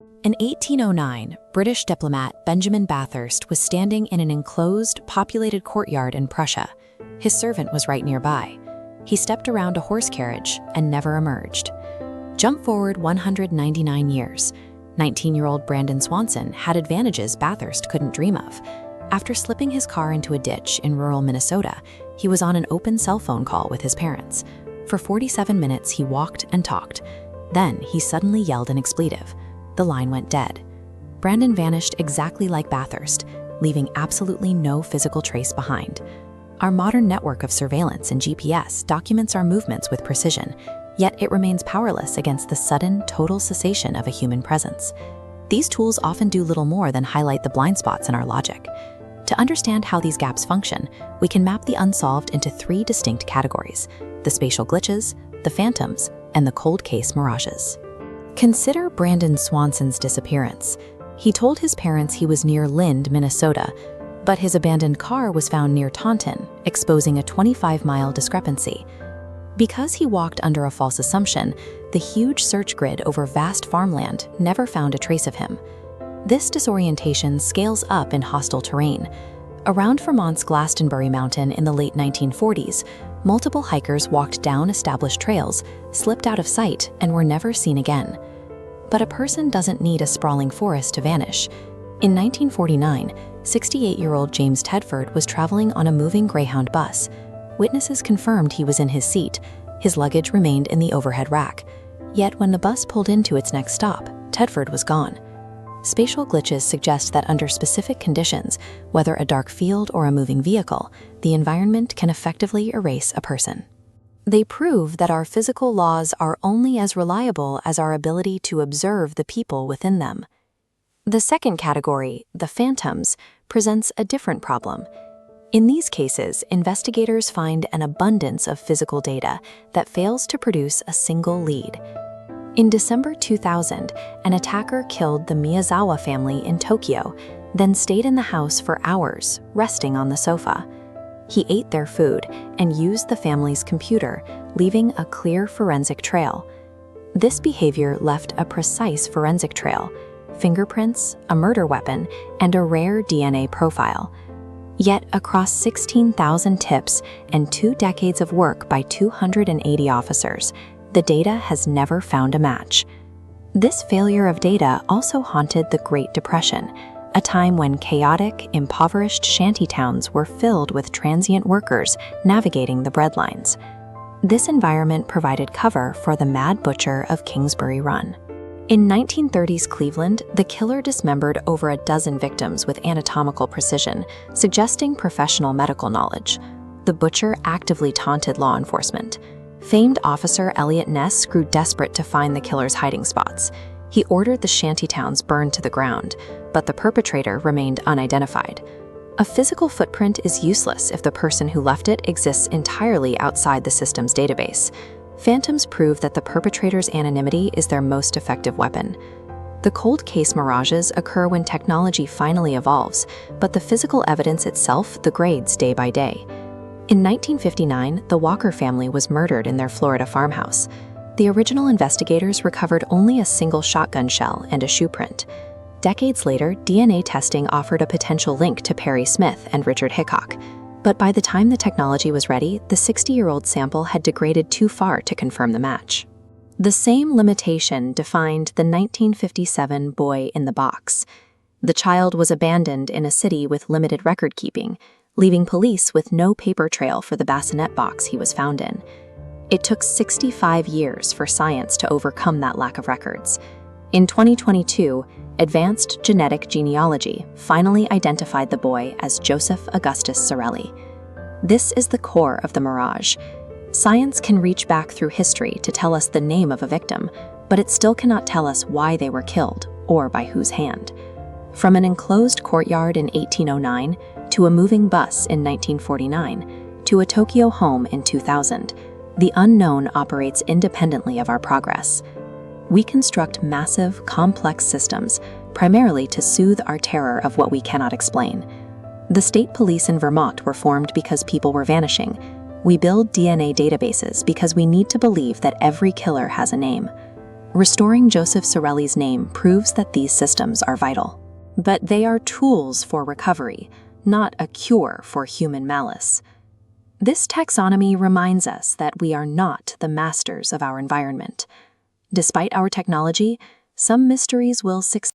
In 1809, British diplomat Benjamin Bathurst was standing in an enclosed, populated courtyard in Prussia. His servant was right nearby. He stepped around a horse carriage and never emerged. Jump forward 199 years. 19-year-old Brandon Swanson had advantages Bathurst couldn't dream of. After slipping his car into a ditch in rural Minnesota, he was on an open cell phone call with his parents. For 47 minutes, he walked and talked. Then he suddenly yelled an expletive. The line went dead. Brandon vanished exactly like Bathurst, leaving absolutely no physical trace behind. Our modern network of surveillance and GPS documents our movements with precision, yet it remains powerless against the sudden, total cessation of a human presence. These tools often do little more than highlight the blind spots in our logic. To understand how these gaps function, we can map the unsolved into 3 distinct categories: the spatial glitches, the phantoms, and the cold case mirages. Consider Brandon Swanson's disappearance. He told his parents he was near Lind, Minnesota, but his abandoned car was found near Taunton, exposing a 25-mile discrepancy. Because he walked under a false assumption, the huge search grid over vast farmland never found a trace of him. This disorientation scales up in hostile terrain. Around Vermont's Glastonbury Mountain in the late 1940s, multiple hikers walked down established trails, slipped out of sight, and were never seen again. But a person doesn't need a sprawling forest to vanish. In 1949, 68-year-old James Tedford was traveling on a moving Greyhound bus. Witnesses confirmed he was in his seat. His luggage remained in the overhead rack. Yet when the bus pulled into its next stop, Tedford was gone. Spatial glitches suggest that under specific conditions, whether a dark field or a moving vehicle, the environment can effectively erase a person. They prove that our physical laws are only as reliable as our ability to observe the people within them. The second category, the phantoms, presents a different problem. In these cases, investigators find an abundance of physical data that fails to produce a single lead. In December 2000, an attacker killed the Miyazawa family in Tokyo, then stayed in the house for hours, resting on the sofa. He ate their food and used the family's computer, leaving a clear forensic trail. This behavior left a precise forensic trail: fingerprints, a murder weapon, and a rare DNA profile. Yet, across 16,000 tips and 2 decades of work by 280 officers, the data has never found a match. This failure of data also haunted the Great Depression, a time when chaotic, impoverished shantytowns were filled with transient workers navigating the breadlines. This environment provided cover for the Mad Butcher of Kingsbury Run. In 1930s Cleveland, the killer dismembered over a dozen victims with anatomical precision, suggesting professional medical knowledge. The butcher actively taunted law enforcement. Famed officer Elliot Ness grew desperate to find the killer's hiding spots. He ordered the shantytowns burned to the ground, but the perpetrator remained unidentified. A physical footprint is useless if the person who left it exists entirely outside the system's database. Phantoms prove that the perpetrator's anonymity is their most effective weapon. The cold case mirages occur when technology finally evolves, but the physical evidence itself degrades day by day. In 1959, the Walker family was murdered in their Florida farmhouse. The original investigators recovered only a single shotgun shell and a shoe print. Decades later, DNA testing offered a potential link to Perry Smith and Richard Hickok. But by the time the technology was ready, the 60-year-old sample had degraded too far to confirm the match. The same limitation defined the 1957 boy in the box. The child was abandoned in a city with limited record-keeping, leaving police with no paper trail for the bassinet box he was found in. It took 65 years for science to overcome that lack of records. In 2022, advanced genetic genealogy finally identified the boy as Joseph Augustus Sorelli. This is the core of the mirage. Science can reach back through history to tell us the name of a victim, but it still cannot tell us why they were killed or by whose hand. From an enclosed courtyard in 1809, to a moving bus in 1949, to a Tokyo home in 2000, the unknown operates independently of our progress. We construct massive, complex systems, primarily to soothe our terror of what we cannot explain. The state police in Vermont were formed because people were vanishing. We build DNA databases because we need to believe that every killer has a name. Restoring Joseph Sorelli's name proves that these systems are vital. But they are tools for recovery, not a cure for human malice. This taxonomy reminds us that we are not the masters of our environment. Despite our technology, some mysteries will succeed.